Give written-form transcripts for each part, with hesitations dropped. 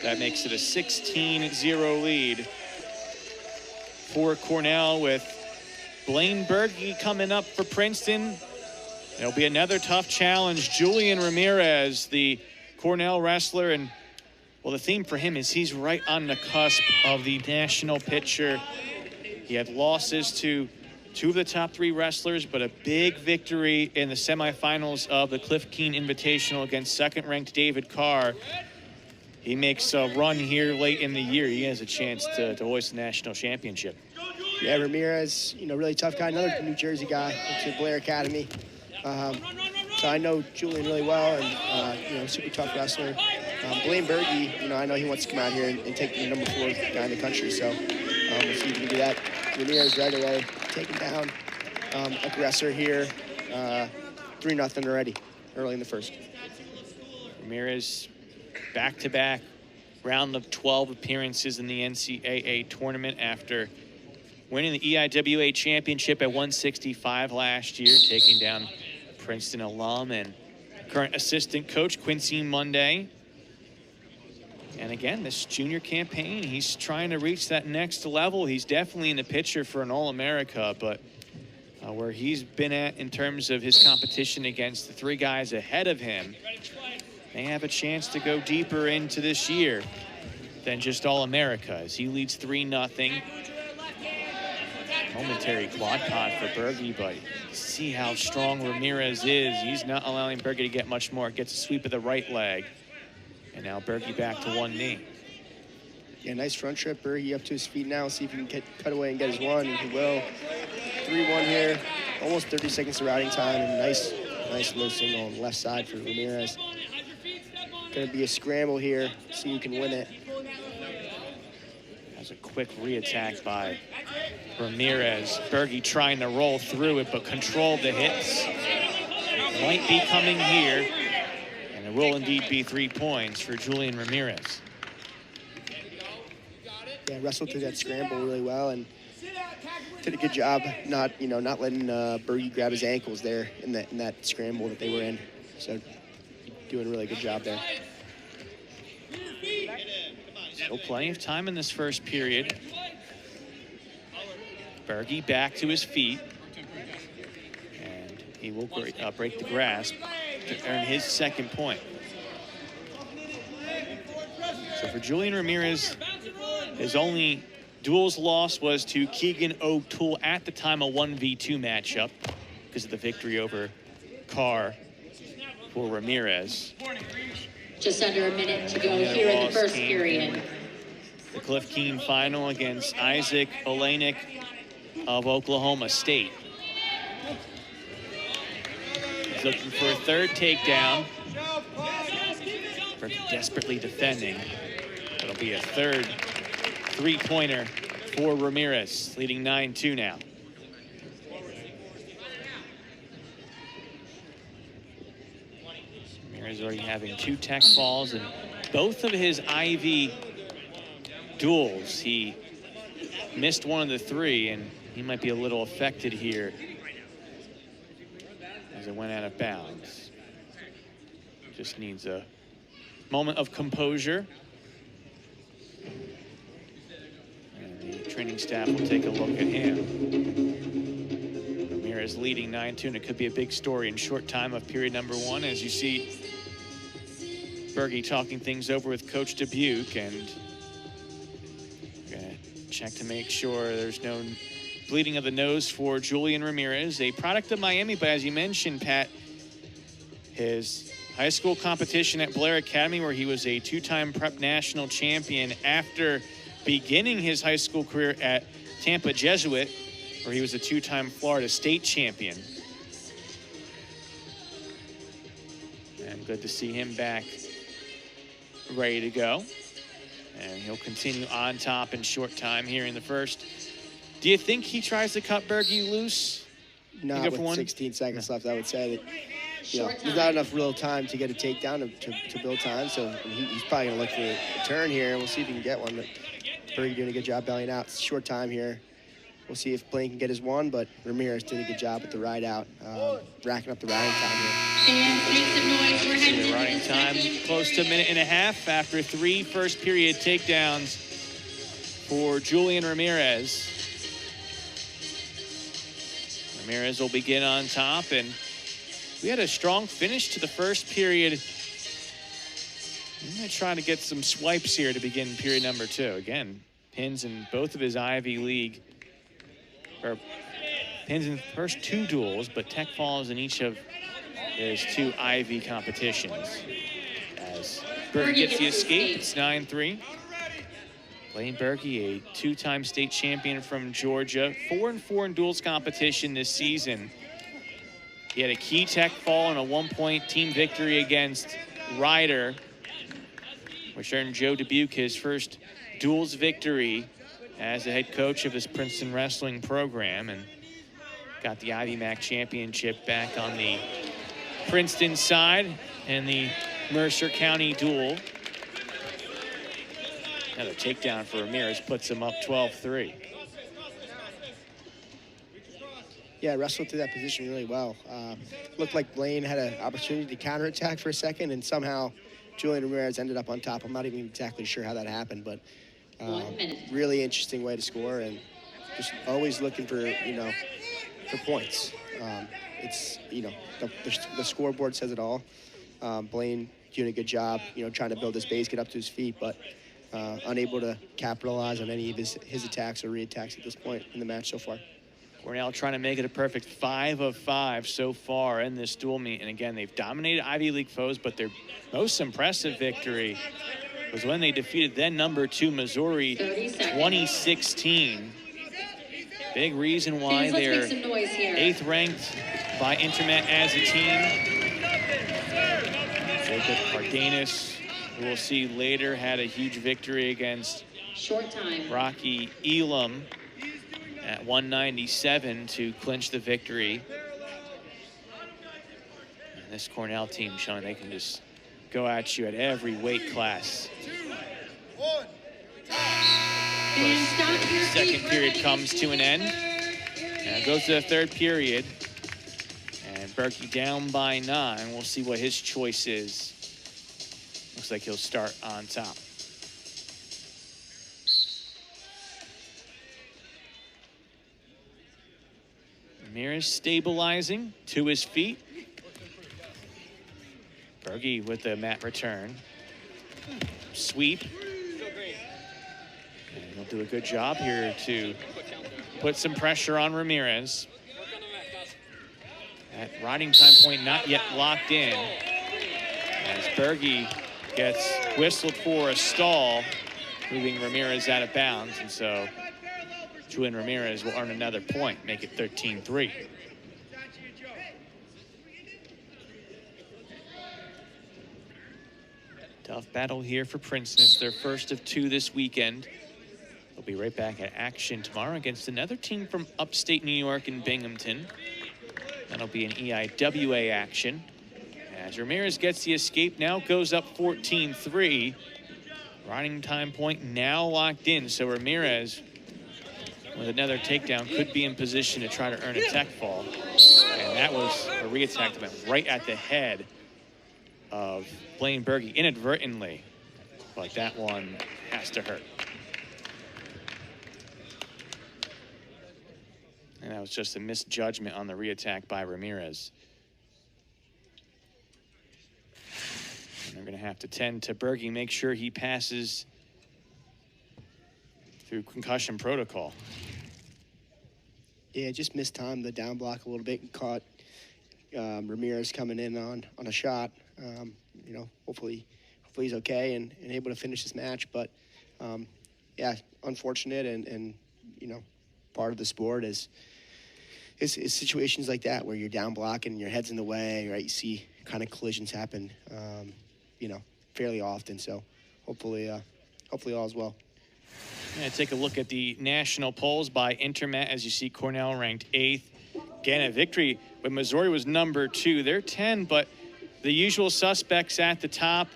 That makes it a 16-0 lead for Cornell, with Blaine Bergey coming up for Princeton. It'll be another tough challenge. Julian Ramirez, the Cornell wrestler, and well, the theme for him is he's right on the cusp of the national picture. He had losses to two of the top three wrestlers, but a big victory in the semifinals of the Cliff Keen Invitational against second-ranked David Carr. He makes a run here late in the year. He has a chance to hoist the national championship. Yeah, Ramirez, really tough guy, another New Jersey guy, went to Blair Academy. So I know Julian really well, and super tough wrestler. Blaine Bergey, I know he wants to come out here and take the number 4 guy in the country, so we'll see if he can do that. Ramirez right away, taking down aggressor here, 3-0 already, early in the first. Ramirez back-to-back round of 12 appearances in the NCAA tournament after winning the EIWA championship at 165 last year, taking down Princeton alum and current assistant coach Quincy Monday. And again, this junior campaign, he's trying to reach that next level. He's definitely in the picture for an All-America, but where he's been at in terms of his competition against the 3 guys ahead of him, may have a chance to go deeper into this year than just All-America, as he leads 3-0. Momentary quad pod for Bergey, but see how strong Ramirez is. He's not allowing Bergey to get much more. Gets a sweep of the right leg. And now Bergey back to one knee. Yeah, nice front trip. Bergey up to his feet now. See if he can cut away and get his one, and he will. 3-1 here. Almost 30 seconds of routing time, and nice low single on the left side for Ramirez. Gonna be a scramble here. See who can win it. A quick re-attack by Ramirez. Bergey trying to roll through it, but controlled the hits. Might be coming here, and it will indeed be 3 points for Julian Ramirez. Yeah, wrestled through that scramble really well, and did a good job not letting Bergey grab his ankles there in that scramble that they were in. So doing a really good job there. Still plenty of time in this first period. Bergey back to his feet. And he will break the grasp to earn his second point. So for Julian Ramirez, his only duels loss was to Keegan O'Toole, at the time a 1v2 matchup because of the victory over Carr for Ramirez. Just under a minute to go here in the first period. The Cliff Keen final against Isaac Olenek of Oklahoma State. He's looking for a third takedown. Desperately defending. It'll be a third 3-pointer for Ramirez, leading 9-2 now. Ramirez already having 2 tech falls, and both of his IV duels, he missed one of the 3, and he might be a little affected here as it went out of bounds. Just needs a moment of composure. And the training staff will take a look at him. Ramirez leading 9-2, and it could be a big story in short time of period number 1, as you see Bergey talking things over with Coach Dubuque, and check to make sure there's no bleeding of the nose for Julian Ramirez, a product of Miami, but as you mentioned, Pat, his high school competition at Blair Academy, where he was a 2-time prep national champion, after beginning his high school career at Tampa Jesuit, where he was a 2-time Florida State champion. And good to see him back ready to go. And he'll continue on top in short time here in the first. Do you think he tries to cut Bergey loose? Not with 16 seconds left. I would say that there's not enough real time to get a takedown to build time. So he's probably going to look for a turn here, and we'll see if he can get one. But Bergey doing a good job bailing out. It's short time here. we'll see if Blaine can get his one, but Ramirez did a good job with the ride out, racking up the riding time here. And make some noise. We're heading The into running the time second. close to a minute and a half after 3 first period takedowns for Julian Ramirez. Ramirez will begin on top, and we had a strong finish to the first period. I'm going to try to get some swipes here to begin period number 2. Again, pins in both of his Ivy League, or pins in the first 2 duels, but tech falls in each of his 2 Ivy competitions. As Bergey gets the escape, it's 9-3. Blaine Bergey, a 2-time state champion from Georgia, 4-4 in duels competition this season. He had a key tech fall and a 1-point team victory against Ryder, which earned Joe Dubuque his first duels victory as the head coach of his Princeton wrestling program, and got the Ivy Mac championship back on the Princeton side in the Mercer County duel. Another takedown for Ramirez puts him up 12-3. Yeah, wrestled through that position really well. Looked like Blaine had an opportunity to counterattack for a second, and somehow Julian Ramirez ended up on top. I'm not even exactly sure how that happened, but 1 minute. really interesting way to score, and just always looking for, for points. It's, the scoreboard says it all. Blaine doing a good job, trying to build his base, get up to his feet, but unable to capitalize on any of his attacks or re-attacks at this point in the match so far. Cornell trying to make it a perfect 5 of 5 so far in this duel meet. And again, they've dominated Ivy League foes, but their most impressive victory was when they defeated then number 2 Missouri 2016. Big reason why Fans, let's they're make some noise here. 8th ranked by Intermet as a team. Jacob Cardenas, who we'll see later, had a huge victory against Short time. Rocky Elam at 197 to clinch the victory. And this Cornell team showing they can just go at you at every weight class. And stop your Second feet. period comes to an end. Now it goes to the 3rd period. And Berkey down by 9. We'll see what his choice is. Looks like he'll start on top. Ramirez stabilizing to his feet. Bergey with the mat return. Sweep. And he'll do a good job here to put some pressure on Ramirez. That riding time point not yet locked in, as Bergey gets whistled for a stall, moving Ramirez out of bounds, and so Julian Ramirez will earn another point, make it 13-3. Tough battle here for Princeton. It's their first of 2 this weekend. They'll be right back at action tomorrow against another team from upstate New York in Binghamton. That'll be an EIWA action. As Ramirez gets the escape, now goes up 14-3. Riding time point now locked in, so Ramirez with another takedown could be in position to try to earn a tech fall. And that was a re-attack that went right at the head of Blaine Bergey inadvertently, but that one has to hurt. And that was just a misjudgment on the re-attack by Ramirez. And they're going to have to tend to Bergey, make sure he passes through concussion protocol. Yeah, just mistimed the down block a little bit and caught Ramirez coming in on a shot. Hopefully he's okay and able to finish this match. But yeah, unfortunate and part of the sport is situations like that where you're down blocking and your head's in the way, right? You see kind of collisions happen, fairly often. So hopefully all is well. Going to take a look at the national polls by Intermet. As you see, Cornell ranked 8th. Again, a victory, but Missouri was number 2. They're 10, but the usual suspects at the top.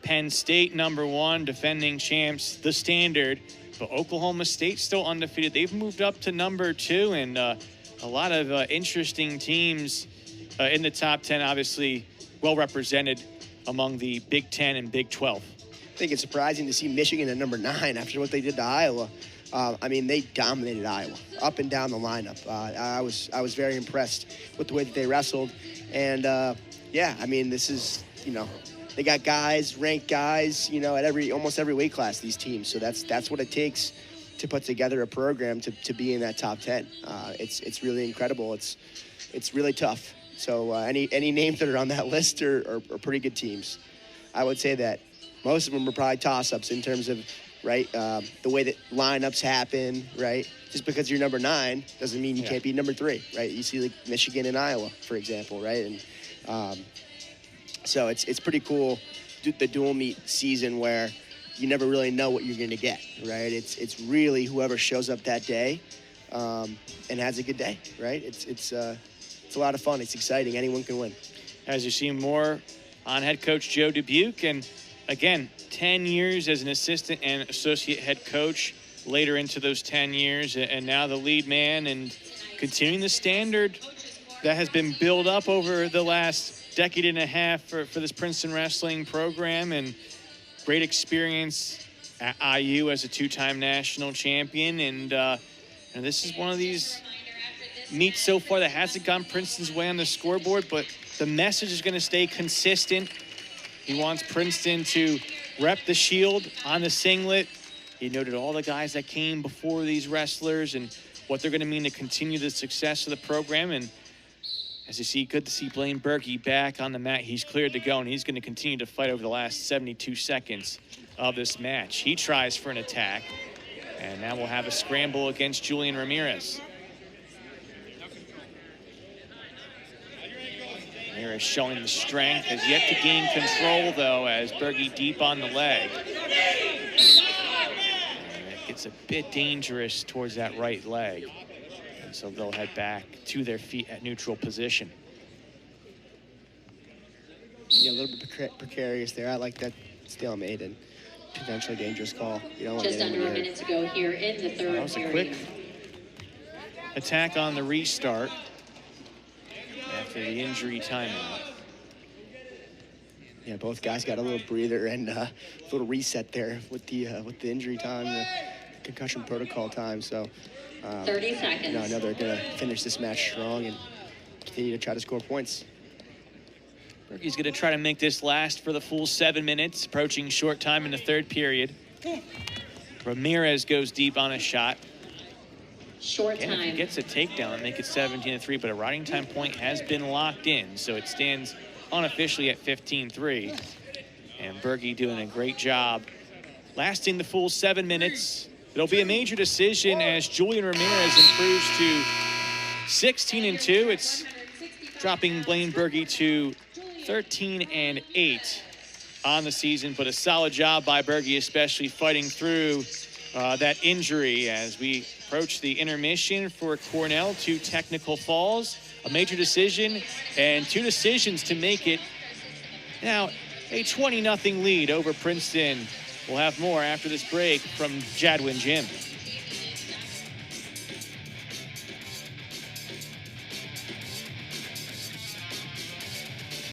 Penn State #1, defending champs, the Standard. But Oklahoma State still undefeated. They've moved up to #2, and a lot of interesting teams in the top 10, obviously well represented among the Big 10 and Big 12. I think it's surprising to see Michigan at #9 after what they did to Iowa. I mean, they dominated Iowa up and down the lineup. I was very impressed with the way that they wrestled. And, yeah, I mean, this is, you know, they got guys, ranked guys, you know, at almost every weight class, these teams. So that's what it takes to put together a program to be in that top 10. It's really incredible. It's really tough. So any names that are on that list are pretty good teams. I would say that most of them are probably toss-ups in terms of, right, the way that lineups happen, right? Just because you're #9 doesn't mean you can't be #3, right? You see like Michigan and Iowa, for example, right? And so it's pretty cool, the dual meet season where you never really know what you're going to get, right? It's really whoever shows up that day and has a good day, right? It's a lot of fun. It's exciting. Anyone can win. As you see more on head coach Joe Dubuque, and again, 10 years as an assistant and associate head coach, later into those 10 years, and now the lead man, and continuing the standard that has been built up over the last decade and a half for this Princeton wrestling program, and great experience at IU as a 2-time national champion. And this is one of these meets so far that hasn't gone Princeton's way on the scoreboard, but the message is going to stay consistent. He wants Princeton to rep the shield on the singlet. He noted all the guys that came before these wrestlers and what they're going to mean to continue the success of the program. And as you see, good to see Blaine Bergey back on the mat. He's cleared to go, and he's going to continue to fight over the last 72 seconds of this match. He tries for an attack, and now we'll have a scramble against Julian Ramirez. Ramirez showing the strength, has yet to gain control, though, as Bergey deep on the leg. And it gets a bit dangerous towards that right leg. And so they'll head back to their feet at neutral position. Yeah, a little bit precarious there. I like that stalemate and potentially dangerous call. You don't want Just under a minute to go here in the third That was a period. quick attack on the restart after the injury timeout. Yeah, both guys got a little breather and a little reset there with the injury time, the concussion protocol time. So 30 seconds. I know they're going to finish this match strong and continue to try to score points. Bergey's going to try to make this last for the full 7 minutes, approaching short time in the third period. Ramirez goes deep on a shot. Short Again, time. if he gets a takedown and make it 17-3, but a riding time point has been locked in, so it stands unofficially at 15-3. And Bergey doing a great job lasting the full 7 minutes. It'll be a major decision as Julian Ramirez improves to 16-2. It's dropping Blaine Bergey to 13-8 on the season, but a solid job by Bergey, especially fighting through that injury as we approach the intermission for Cornell. 2 technical falls, a major decision, and 2 decisions to make it now a 20-0 lead over Princeton. We'll have more after this break from Jadwin Gym.